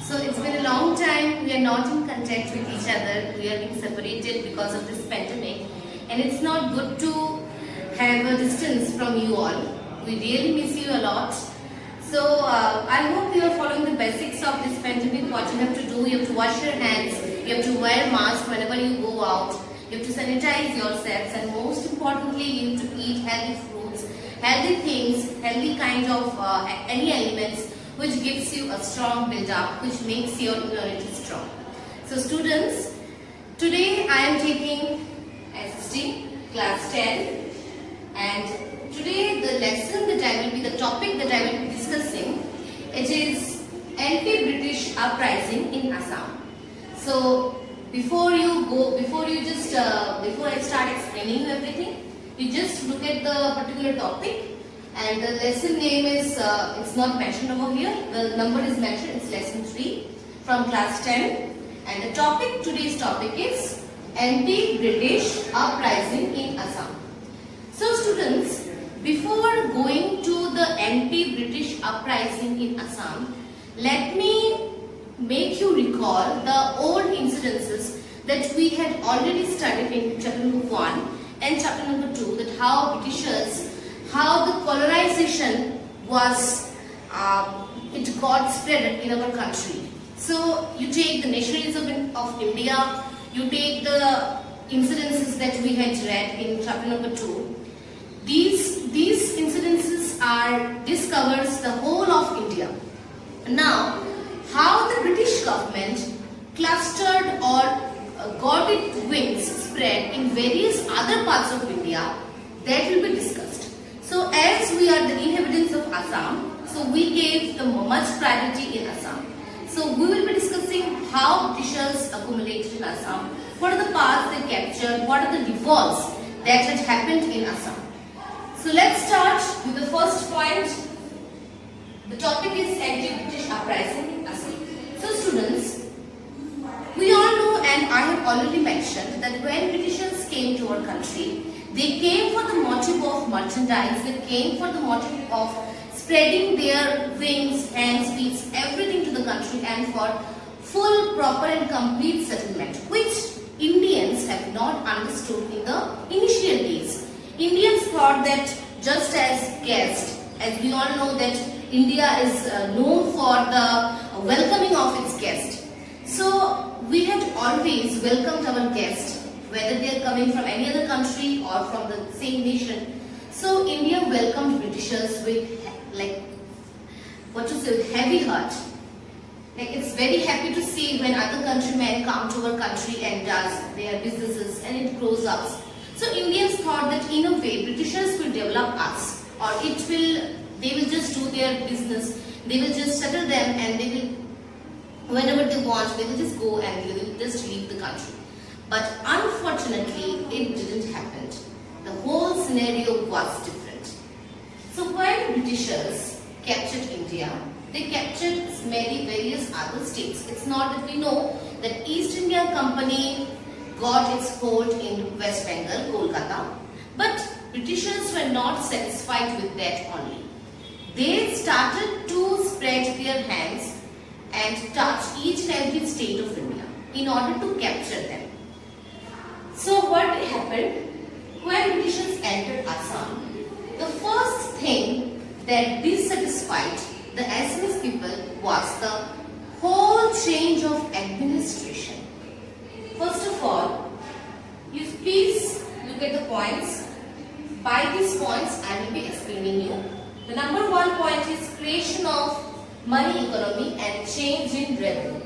So it's been a long time, we are not in contact with each other, we are being separated because of this pandemic, and it's not good to have a distance from you all. We really miss you a lot. So I hope you are following the basics of this pandemic, what you have to do. You have to wash your hands, you have to wear mask whenever you go out, you have to sanitize yourselves, and most importantly you have to eat healthy fruits, healthy things, healthy kind of any elements which gives you a strong build-up, which makes your immunity strong. So students, today I am taking SST class 10, and today the lesson that I will be, the topic that I will be discussing, it is anti-British uprising in Assam. So before I start explaining you everything, you just look at the particular topic. And the lesson name is, it's not mentioned over here, the number is mentioned, it's lesson 3 from class 10. And the topic, today's topic is anti-British uprising in Assam. So students, before going to the anti-British uprising in Assam, let me make you recall the old incidences that we had already studied in chapter number 1 and chapter number 2, that how the colonization was, it got spread in our country. So you take the nationalism of India, you take the incidences that we had read in chapter number 2. These incidences discovers the whole of India. Now, how the British government clustered or got its wings spread in various other parts of India, that will be discussed. So as we are the inhabitants of Assam, so we gave the much priority in Assam. So we will be discussing how Britishers accumulated in Assam, what are the parts they captured, what are the revolts that had happened in Assam. So let's start with the first point. The topic is anti-British uprising in Assam. So students, we all know, and I have already mentioned, that when Britishers came to our country, they came for the motive of merchandise, they came for the motive of spreading their wings, hands, feet, everything to the country, and for full, proper and complete settlement, which Indians have not understood in the initial days. Indians thought that just as guests, as we all know that India is known for the welcoming of its guests. So we had always welcomed our guests, whether they are coming from any other country or from the same nation. So India welcomed Britishers with heavy heart. Like, it's very happy to see when other countrymen come to our country and does their businesses and it grows up. So Indians thought that in a way Britishers will develop us, or they will just do their business, they will just settle them, and they will, whenever they want, they will just go and they will just leave the country. But unfortunately, it didn't happen. The whole scenario was different. So when Britishers captured India, they captured various other states. It's not that we know that East India Company got its hold in West Bengal, Kolkata. But Britishers were not satisfied with that only. They started to spread their hands and touch each and every state of India in order to capture them. So what happened when Britishers entered Assam? The first thing that dissatisfied the Assamese people was the whole change of administration. First of all, you please look at the points. By these points I will be explaining you. The number 1 point is creation of money economy and change in revenue.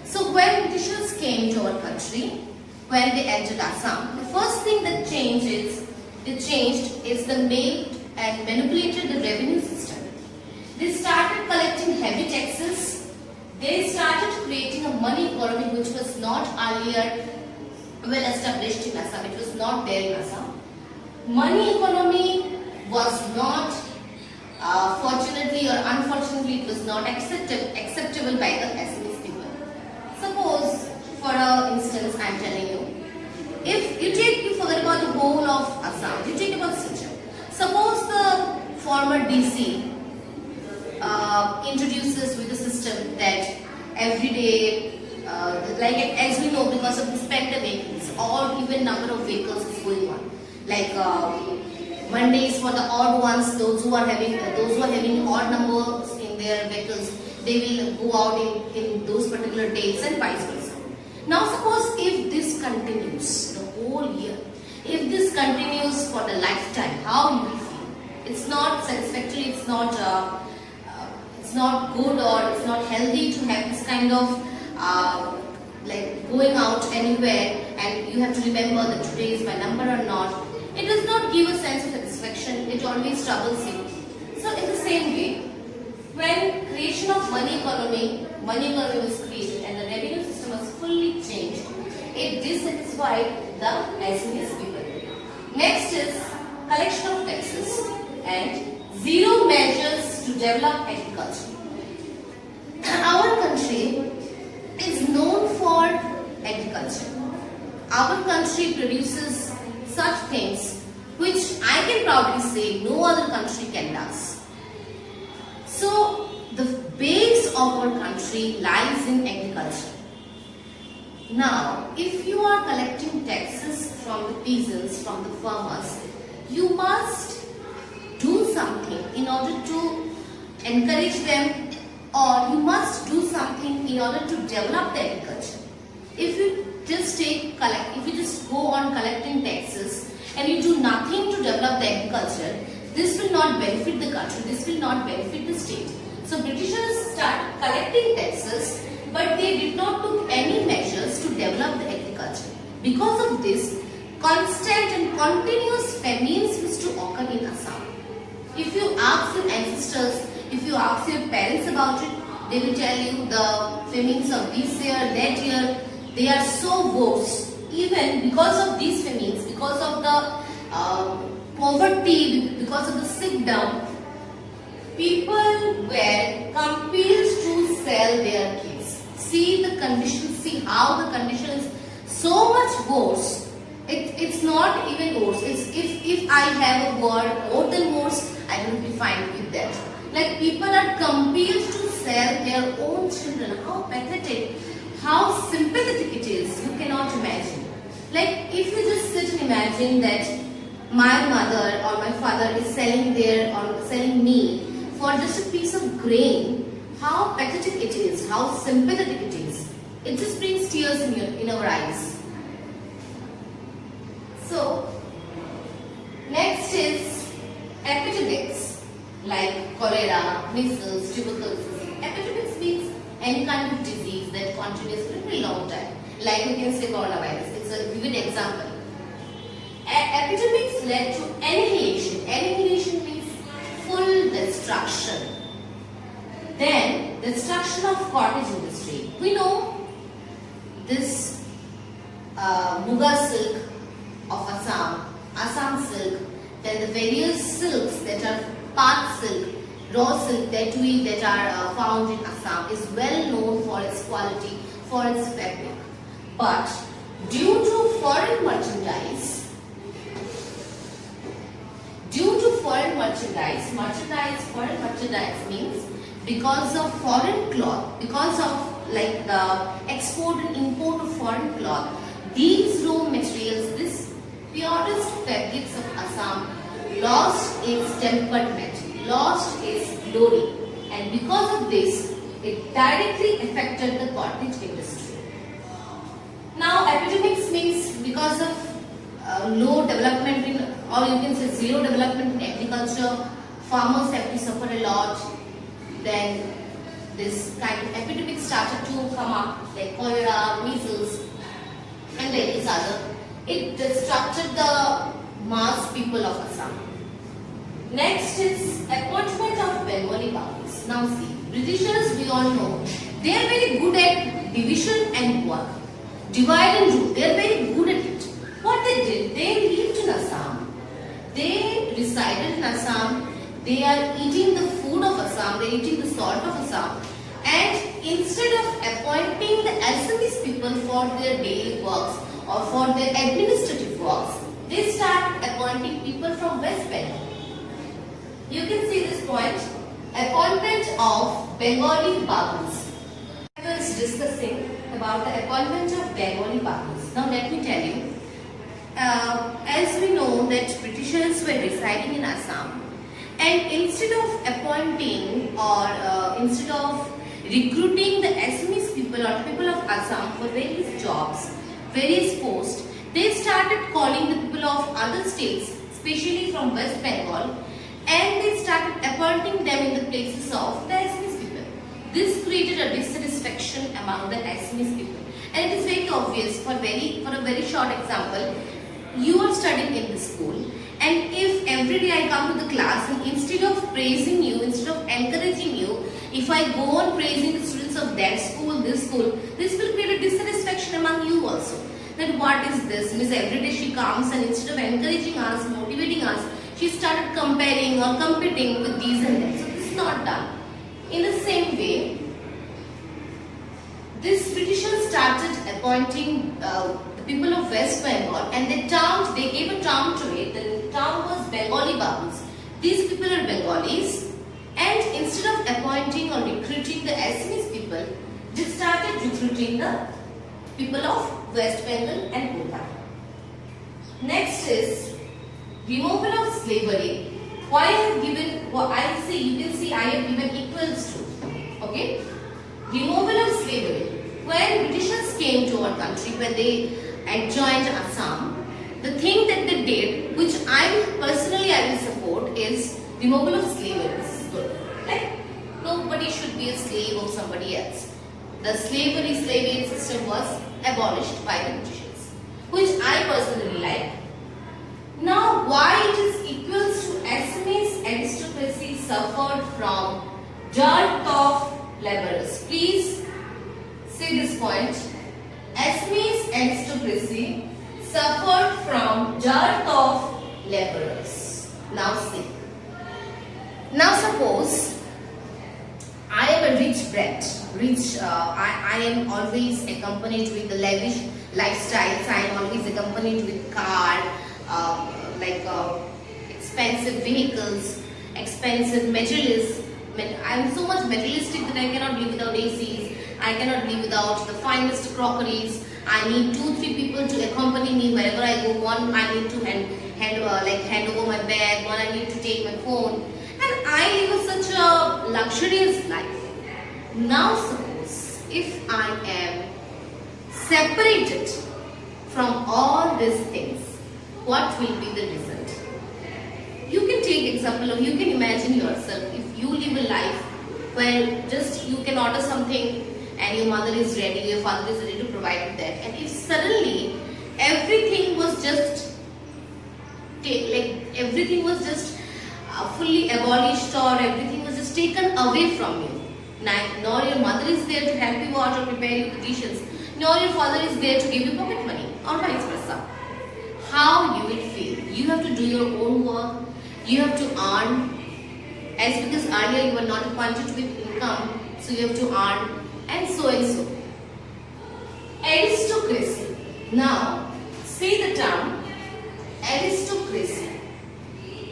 So when Britishers came to our country, when they entered Assam, the first thing that changed is the made and manipulated the revenue system. They started collecting heavy taxes. They started creating a money economy which was not earlier well established in Assam. It was not there in Assam. Money economy was not, fortunately or unfortunately, it was not acceptable by the Assamese people. Suppose, for instance, I am telling you, if you forget about the whole of Assam, you take about Silchar. Suppose the former DC introduces with a system that like as we know, because of this pandemic, it's odd even number of vehicles is going on. Like Mondays for the odd ones, those who are having odd numbers in their vehicles, they will go out in those particular days and vice versa. Now suppose if this continues the whole year, if this continues for the lifetime, how you will feel? It's not satisfactory, it's not good, or it's not healthy to have this kind of like going out anywhere and you have to remember that today is my number or not. It does not give a sense of satisfaction, it always troubles you. So in the same way, when creation of money economy was created and the revenue system was fully changed, it dissatisfied the SMEs people. Next is collection of taxes and zero measures to develop agriculture. Our country is known for agriculture. Our country produces such things which I can proudly say no other country can does. So the base of our country lies in agriculture. Now, if you are collecting taxes from the peasants, from the farmers, you must do something in order to encourage them, or you must do something in order to develop the agriculture. If you just go on collecting taxes and you do nothing to develop the agriculture, this will not benefit the country, this will not benefit the state. So Britishers start collecting taxes, but they did not took any measures to develop the agriculture. Because of this, constant and continuous famines used to occur in Assam. If you ask your ancestors, if you ask your parents about it, they will tell you the famines of this year, that year, they are so worse. Even because of these famines, because of the poverty, because of the sick down, people were compelled to sell their kids. See the condition, see how the condition is so much worse. It's not even worse. It's if I have a word more than worse, I will be fine with that. Like people are compelled to sell their own children. How pathetic, how sympathetic it is. You cannot imagine. Like if you just sit and imagine that my mother or my father is selling me for just a piece of grain, how pathetic it is, how sympathetic it is. It just brings tears in our eyes. So, next is epidemics like cholera, measles, tuberculosis. Epidemics means any kind of disease that continues for a very long time. Like you can say coronavirus. It's a vivid example. Epidemics led to annihilation. Annihilation means full destruction. Then, destruction of cottage industry. We know this Muga silk of Assam silk, then the various silks that are Path silk, raw silk that are found in Assam is well known for its quality, for its fabric. But due to foreign merchandise means because of foreign cloth, because of like the export and import of foreign cloth, these raw materials, this purest fabrics of Assam lost its temperament, lost its glory, and because of this, it directly affected the cottage industry. Now, epidemics means because of low development in, or you can say zero development in agriculture, farmers have to suffer a lot. Then this kind of epidemic started to come up, like cholera, measles, and various other. It disrupted the mass people of Assam. Next is appointment of Bengali powers. Now see, Britishers, we all know, they are very good at division and work. Divide and rule, they are very good at it. What they did, they lived in Assam. They resided in Assam. They are eating the food of Assam, they are eating the salt of Assam. And instead of appointing the Assamese people for their daily works or for their administrative works, they start appointing people from West Bengal. You can see this point. Appointment of Bengali Babus. discussing about the appointment of Bengali Babus. Now let me tell you, as we know that Britishers were residing in Assam, and instead of appointing or instead of recruiting the Assamese people or people of Assam for various jobs, various posts, they started calling the people of other states, especially from West Bengal, and they started appointing them in the places of the Assamese people. This created a dissatisfaction among the Assamese people. And it is very obvious, for a very short example, you are studying in the school, and if every day I come to the class and instead of praising you, instead of encouraging you, if I go on praising the students of that school, this will create a dissatisfaction among you also. That what is this? Means every day she comes and instead of encouraging us, motivating us, she started comparing or competing with these and that. So this is not done. In the same way, this Britishers started appointing the people of West Bengal, and they gave a term to it. The term was Bengali Babus. These people are Bengalis, and instead of appointing or recruiting the Assamese people, they started recruiting the people of West Bengal and Kolkata. Next is removal of slavery. Why I have given, you can see I have given equals to. Okay? Removal of slavery. When Britishers came to our country, when they adjoined Assam, the thing that they did, which I will support, is removal of slavery. This is good. Like, nobody should be a slave of somebody else. The slave system was abolished by the Britishers, which I personally like. Now, why it is equals to Assamese aristocracy suffered from dearth of laborers? Please say this point. Assamese aristocracy suffered from dearth of laborers. Now see. Now suppose I am a rich brat. I am always accompanied with the lavish lifestyles. I am always accompanied with car, expensive vehicles, expensive materials. I am so much materialistic that I cannot live without ACs. I cannot live without the finest crockeries. I need 2-3 people to accompany me wherever I go. One I need to hand over my bag. One I need to take my phone. And I live such a luxurious life. Now suppose if I am separated from all these things, what will be the result? You can take example, or you can imagine yourself if you live a life where just you can order something and your mother is ready, your father is ready to provide that, and if suddenly everything was just fully abolished, or everything was just taken away from you, nor your mother is there to help you out or prepare you the dishes, nor your father is there to give you pocket money, or vice versa, how you will feel? You have to do your own work, you have to earn, as because earlier you were not appointed with income, so you have to earn, and so and so. Aristocracy. Now, see the term aristocracy.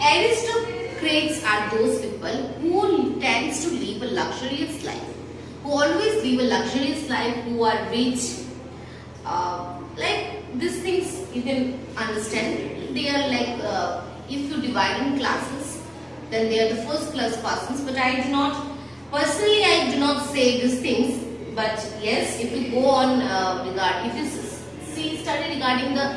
Aristocrats are those people who tends to live a luxurious life, who always live a luxurious life, who are rich. Like these things you can understand. They are like, if you divide in classes, then they are the first class persons. But I do not say these things. But yes, if you go on study regarding the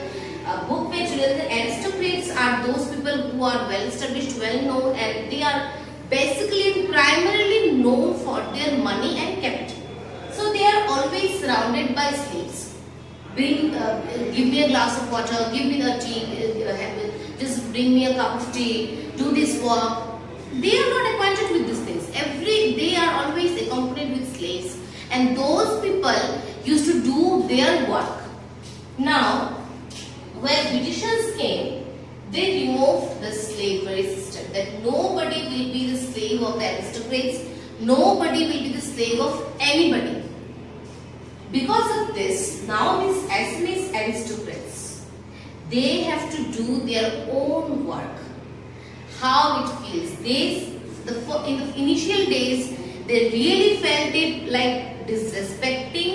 book material, the aristocrats are those people who are well established, well known, and they are basically primarily known for their money and capital. So they are always surrounded by slaves. Give me a glass of water, give me the tea, just bring me a cup of tea, do this work. They are not acquainted with these things. They are always accompanied with slaves, and those people used to do their work. Now, when Britishers came, they removed the slavery system, that nobody will be the slave of the aristocrats, nobody will be the slave of anybody. Because of this, now these Assamese aristocrats, they have to do their own work. How it feels. In the initial days, they really felt it like disrespecting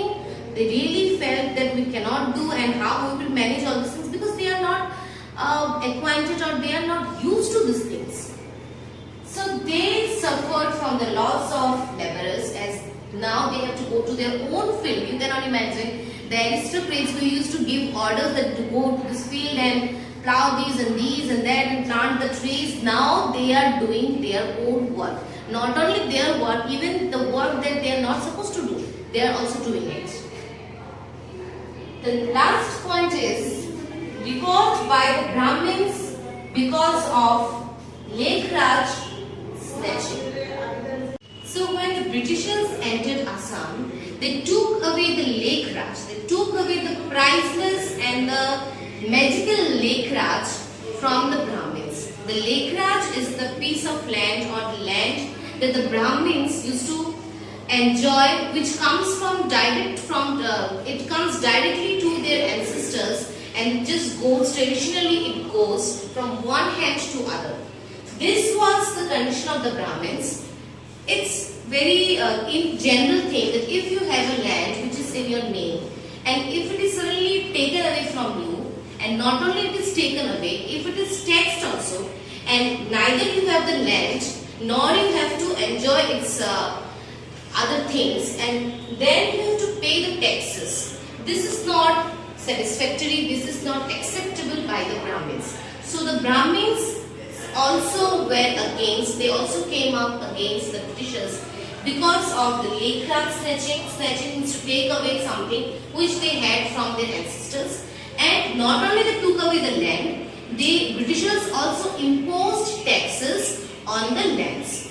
and how we will manage all these things, because they are not acquainted or they are not used to these things. So they suffered from the loss of laborers, as now they have to go to their own field. You cannot imagine the aristocrats who used to give orders that to go to this field and plow these and that and plant the trees. Now they are doing their own work. Not only their work, even the work that they are not supposed to do, they are also doing it. The last point is revolt by the Brahmins because of Lake Raj snatching. So when the Britishers entered Assam, they took away the Lake Raj. They took away the priceless and the magical Lake Raj from the Brahmins. The Lake Raj is the piece of land or the land that the Brahmins used to enjoy, which comes it comes directly to their ancestors, and just goes traditionally, it goes from one hand to other. This was the condition of the Brahmins. It's very in general thing that if you have a land which is in your name, and if it is suddenly taken away from you, and not only it is taken away, if it is taxed also, and neither you have the land nor you have to enjoy its other things, and then you have to pay the taxes. This is not satisfactory, this is not acceptable by the Brahmins. So the Brahmins also were against, they also came up against the Britishers because of the Lake Raj snatching. Snatching means to take away something which they had from their ancestors. And not only they took away the land, the Britishers also imposed taxes on the lands.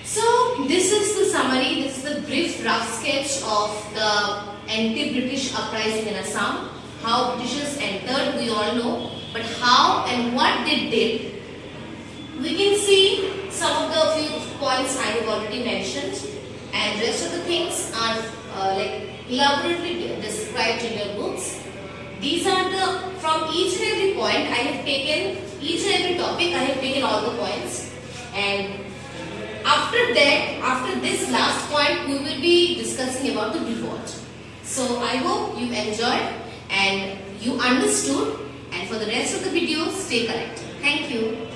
So this is the summary, this is the brief rough sketch of the anti-British uprising in Assam. How Britishers entered, we all know, but how and what they did, we can see some of the few points I have already mentioned, and rest of the things are elaborately described in your books. These are the, from each and every point I have taken, each and every topic I have taken all the points, and after that, after this last point, we will be discussing about the revolt. So I hope you enjoyed and you understood, and for the rest of the video, stay connected. Thank you.